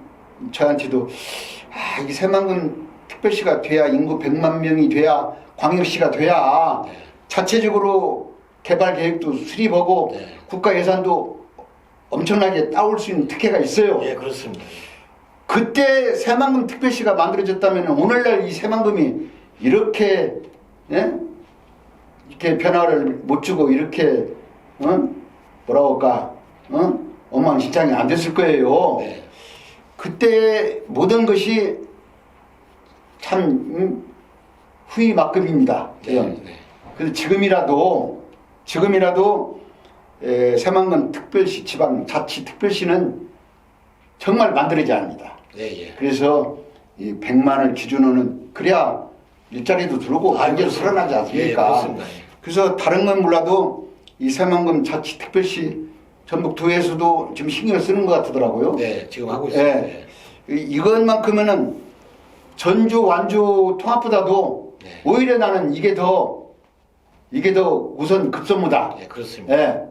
저한테도 이게 새만금 특별시가 돼야 인구 100만 명이 돼야 광역시가 돼야 자체적으로 개발 계획도 수립하고 국가 예산도 엄청나게 따올 수 있는 특혜가 있어요. 예, 그렇습니다. 그때 새만금 특별시가 만들어졌다면 오늘날 이 새만금이 이렇게 이렇게 변화를 못 주고 이렇게 뭐라고 할까 엉망진창이 안 됐을 거예요. 그때 모든 것이 참 후위막급입니다. 그래서 지금이라도 새만금 특별시 지방자치특별시는 정말 만들어져야 합니다. 그래서 이 100만을 기준으로는 그래야 일자리도 들고 경제도 살아나지 않습니까? 예, 그렇습니다. 예. 그래서 다른 건 몰라도 이 새만금 자치특별시 전북도에서도 지금 신경을 쓰는 것 같더라고요. 네, 지금 하고 있습니다. 예. 이것만큼은 전주 완주 통합보다도 네. 오히려 나는 이게 더 우선 급선무다. 네, 그렇습니다. 예.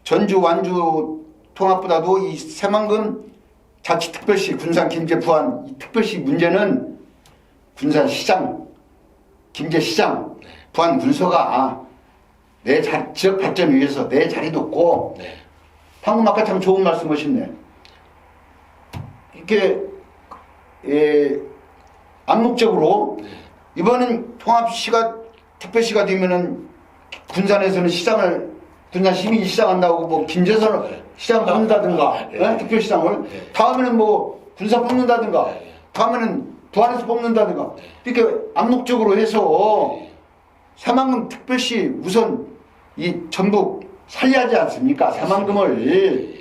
전주 완주 통합보다도 이 새만금 자치특별시 군산 김제 부안 이 특별시 문제는 군산시장 김제시장 네. 부안 군서가 내 지역 발전을 위해서 내 자리도 없고 네. 방금 아까 참 좋은 말씀 하셨네. 이렇게 암묵적으로 네. 이번은 통합시가 특별시가 되면은 군산에서는 군산 시민이 시장한다고 뭐 김제선을 시장 뽑는다든가 네. 특별시장을 네. 다음에는 뭐 군산 뽑는다든가 네. 다음에는 부안에서 뽑는다든가 이렇게 암묵적으로 해서 새만금 특별시 우선 이 전북 살려야 하지 않습니까? 새만금을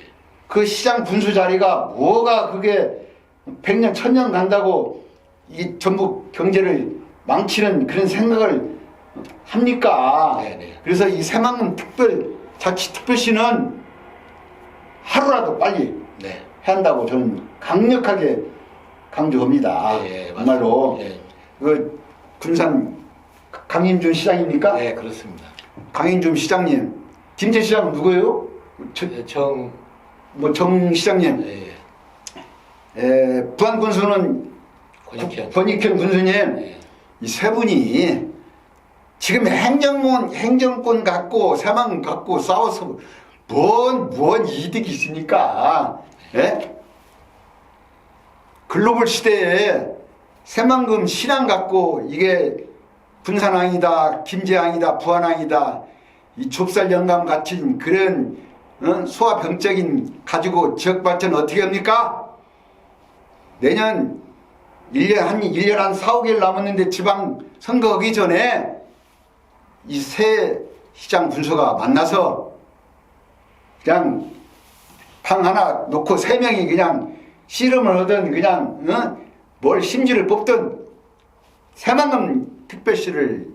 그 시장 분수 자리가 뭐가 그게 100년 1000년 간다고 이 전북 경제를 망치는 그런 생각을 합니까? 네네. 그래서 이 새만금 자치특별시는 하루라도 빨리 네. 해야 한다고 저는 강력하게 강조합니다. 예, 정말로 예. 그 군산 강인준 시장입니까? 네, 그렇습니다. 강인준 시장님, 김제 시장 누구예요? 정 시장님, 예. 부안 군수는 권익현 군수님. 예. 이 세 분이 지금 행정권 갖고 새만금 갖고 싸워서 뭔 이득이 있습니까? 예? 글로벌 시대에 새만금 신앙 갖고 이게 군산항이다, 김제항이다, 부안항이다 이 좁쌀 영감 같은 그런 소화병적인 가지고 지역 발전 어떻게 합니까? 내년 1년 한 4, 5개월 남았는데 지방 선거하기 전에 이 새 시장 군수가 만나서 그냥 방 하나 놓고 3명이 그냥 씨름을 하든 그냥 뭘 심지를 뽑든 새만금 특별시를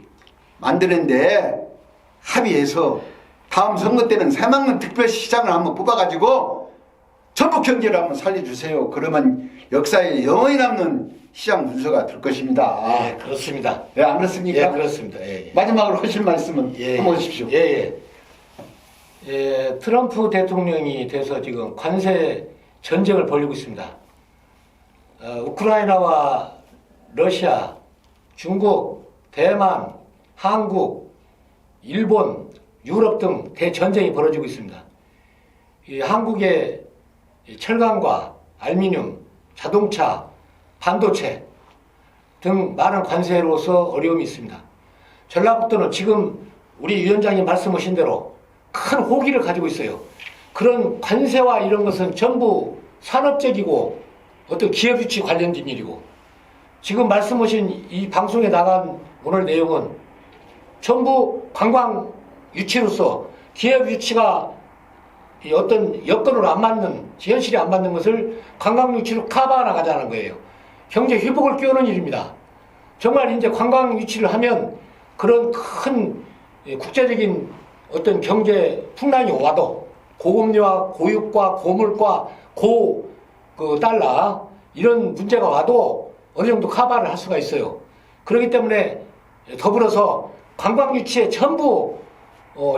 만드는데 합의해서 다음 선거 때는 새만금 특별시장을 한번 뽑아가지고 전북 경제를 한번 살려주세요. 그러면 역사에 영원히 남는 시장 군수가 될 것입니다. 예, 그렇습니다. 예, 안 그렇습니까? 예, 그렇습니다. 예, 예. 마지막으로 하실 말씀은 한번 하십시오. 예. 트럼프 대통령이 돼서 지금 관세 전쟁을 벌이고 있습니다. 우크라이나와 러시아, 중국, 대만, 한국, 일본, 유럽 등 대전쟁이 벌어지고 있습니다. 이 한국의 철강과 알루미늄, 자동차, 반도체 등 많은 관세로서 어려움이 있습니다. 전라북도는 지금 우리 위원장님 말씀하신 대로 큰 호기를 가지고 있어요. 그런 관세와 이런 것은 전부 산업적이고 어떤 기업 유치 관련된 일이고 지금 말씀하신 이 방송에 나간 오늘 내용은 전부 관광 유치로서 기업 유치가 어떤 여건으로 안 맞는 현실이 안 맞는 것을 관광 유치로 커버 나가자는 거예요. 경제 회복을 끼우는 일입니다. 정말 이제 관광 유치를 하면 그런 큰 국제적인 어떤 경제 풍랑이 와도 고금리와 고유가 고물가 그 달러 이런 문제가 와도 어느 정도 커버를 할 수가 있어요. 그렇기 때문에 더불어서 관광 유치에 전부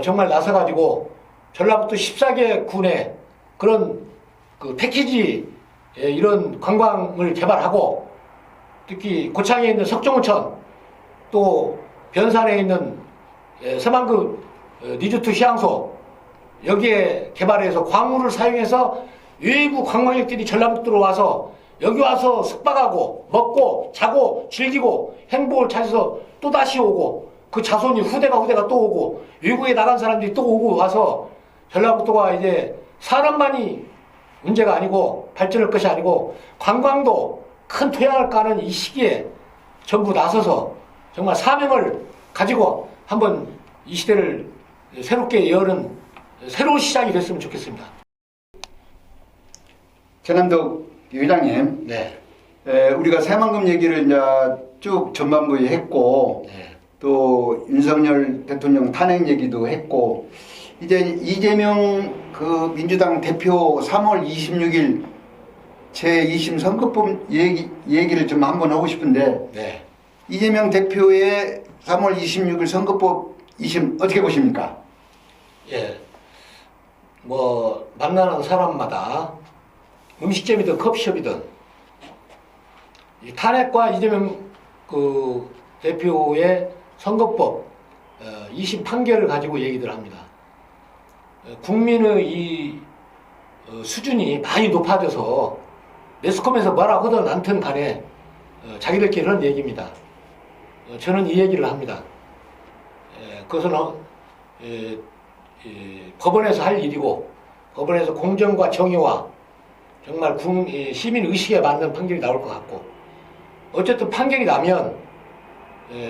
정말 나서가지고 전라북도 14개 군에 그런 그 패키지 이런 관광을 개발하고 특히 고창에 있는 석종호천 또 변산에 있는 새만금 리조트 휴양소 여기에 개발해서 광물을 사용해서 외부 관광객들이 전라북도로 와서 여기 와서 숙박하고 먹고 자고 즐기고 행복을 찾아서 또 다시 오고 그 자손이 후대가 또 오고 외국에 나간 사람들이 또 오고 와서 전라북도가 이제 산업만이 문제가 아니고 발전할 것이 아니고 관광도 큰 토양을 까는 이 시기에 전부 나서서 정말 사명을 가지고 한번 이 시대를 새롭게 여는 새로운 시작이 됐으면 좋겠습니다. 전남도 회장님, 네. 우리가 새만금 얘기를 이제 쭉 전반부에 했고 네. 또 윤석열 대통령 탄핵 얘기도 했고 이제 이재명 그 민주당 대표 3월 26일 제2심 선거법 얘기를 좀 한번 하고 싶은데 네. 이재명 대표의 3월 26일 선거법 2심 어떻게 보십니까? 예. 뭐 만나는 사람마다 음식점이든 커피숍이든 이 탄핵과 이재명 그 대표의 선거법 2심 판결을 가지고 얘기들 합니다. 국민의 이 수준이 많이 높아져서 매스컴에서 뭐라 하든 않든 간에 자기들끼리 하는 얘기입니다. 저는 이 얘기를 합니다. 그것은 법원에서 할 일이고 법원에서 공정과 정의와 정말 시민 의식에 맞는 판결이 나올 것 같고 어쨌든 판결이 나면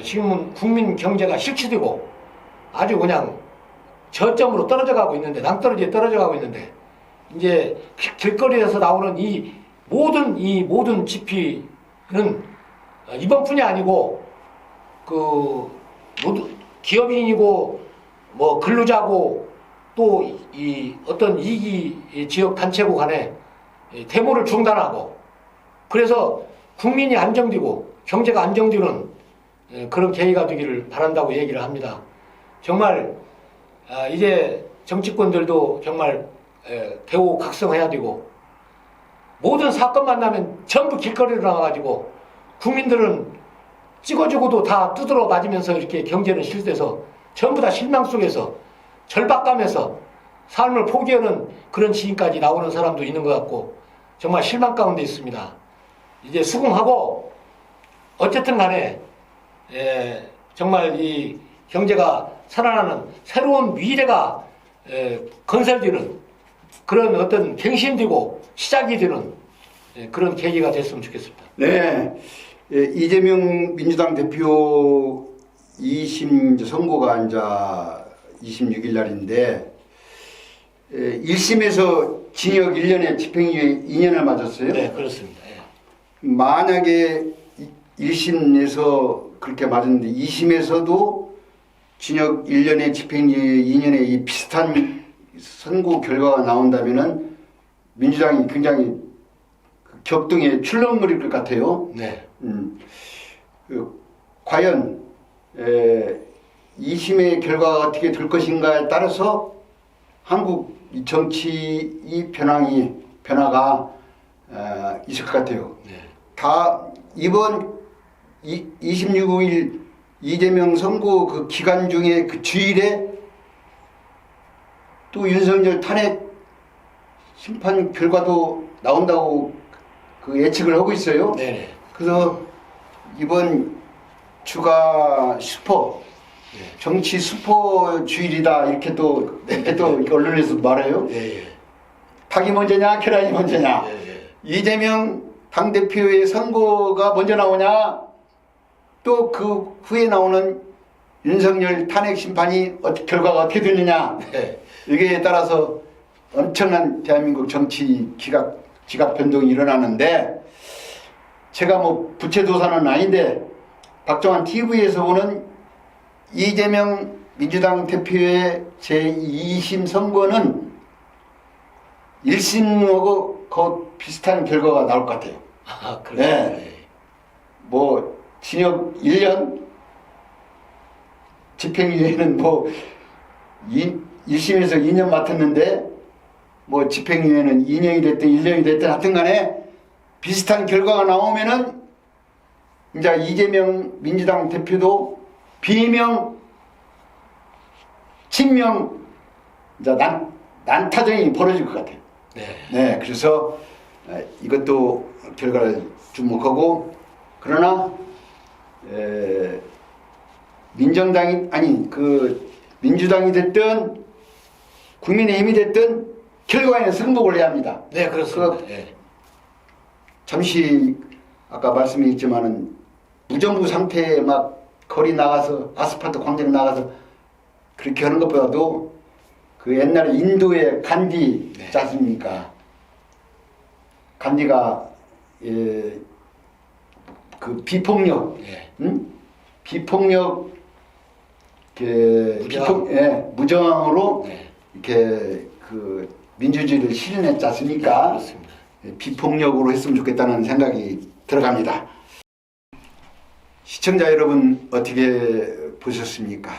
지금은 국민 경제가 실추되고 아주 그냥 저점으로 떨어져 가고 있는데 낭떠러지에 떨어져 가고 있는데 이제 길거리에서 나오는 이 모든 집회는 이번뿐이 아니고 그 모두 기업인이고 뭐 근로자고 또 이 어떤 이기 지역 단체고 간에 데모를 중단하고 그래서 국민이 안정되고 경제가 안정되는 그런 계기가 되기를 바란다고 얘기를 합니다. 정말 이제 정치권들도 정말 대우각성해야 되고 모든 사건만 나면 전부 길거리로 나와가지고 국민들은 찍어주고도 다 두드러 맞으면서 이렇게 경제는 실대서 전부 다 실망 속에서 절박감에서 삶을 포기하는 그런 지인까지 나오는 사람도 있는 것 같고 정말 실망 가운데 있습니다. 이제 수긍하고 어쨌든 간에 정말 이 경제가 살아나는 새로운 미래가 건설되는 그런 어떤 갱신되고 시작이 되는 그런 계기가 됐으면 좋겠습니다. 네, 이재명 민주당 대표 2심 선고가 이제 26일 날인데 1심에서 징역 1년에 집행유예 2년을 맞았어요. 네, 그렇습니다. 만약에 1심에서 그렇게 맞았는데 2심에서도 징역 1년에 집행유예 2년에 이 비슷한 선고 결과가 나온다면은 민주당이 굉장히 격동에 출렁거릴 것 같아요. 네. 과연 2심의 결과가 어떻게 될 것인가에 따라서 한국 정치의 변화가 있을 것 같아요. 네. 다 이번 26일 이재명 선고 그 기간 중에 그 주일에 또 윤석열 탄핵 심판 결과도 나온다고 그 예측을 하고 있어요. 네네. 그래서 이번 주가 슈퍼 정치 슈퍼 주일이다 이렇게 또 언론에서 말해요. 예, 예. 닭이 먼저냐 계란이 먼저냐. 예, 예. 이재명 당대표의 선거가 먼저 나오냐 또 그 후에 나오는 윤석열 탄핵 심판이 결과가 어떻게 되느냐. 네. 여기에 따라서 엄청난 대한민국 정치 지각 변동이 일어나는데 제가 뭐 부채도사는 아닌데 박정환 TV에서 보는 이재명 민주당 대표의 제2심 선거는 1심하고 거의 비슷한 결과가 나올 것 같아요. 아, 그래요? 네. 뭐 징역 1년 집행유예는 뭐 1심에서 2년 맡았는데 뭐 집행유예는 2년이 됐든 1년이 됐든 하여튼 간에 비슷한 결과가 나오면은 이제 이재명 민주당 대표도 비명, 친명, 이제 난타전이 벌어질 것 같아요. 네. 네, 그래서 이것도 결과를 주목하고 그러나 민정당이 아니 그 민주당이 됐든 국민의힘이 됐든 결과에는 승복을 해야 합니다. 네, 그렇습니다. 예. 잠시 아까 말씀했지만은 무정부 상태에 막 거리 나가서 아스팔트 광장 나가서 그렇게 하는 것보다도 그 옛날에 인도의 간디 있지 않습니까? 간디가 그 비폭력, 예. 비폭력, 무저항. 무저항으로 네. 이렇게 그 민주주의를 실현했지 않습니까? 그렇습니다. 비폭력으로 했으면 좋겠다는 생각이 들어갑니다. 시청자 여러분 어떻게 보셨습니까?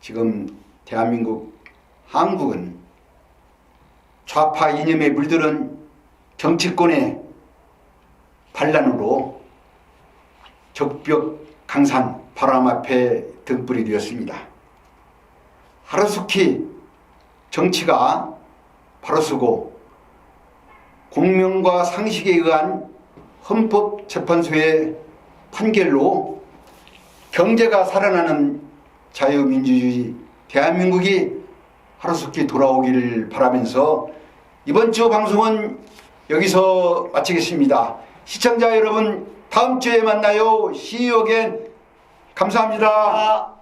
지금 대한민국 한국은 좌파 이념에 물들은 정치권의 반란으로 적벽강산 바람 앞에 등불이 되었습니다. 하루속히 정치가 바로서고 공명과 상식에 의한 헌법재판소의 판결로 경제가 살아나는 자유민주주의 대한민국이 하루속히 돌아오기를 바라면서 이번 주 방송은 여기서 마치겠습니다. 시청자 여러분 다음 주에 만나요. See you again. 감사합니다.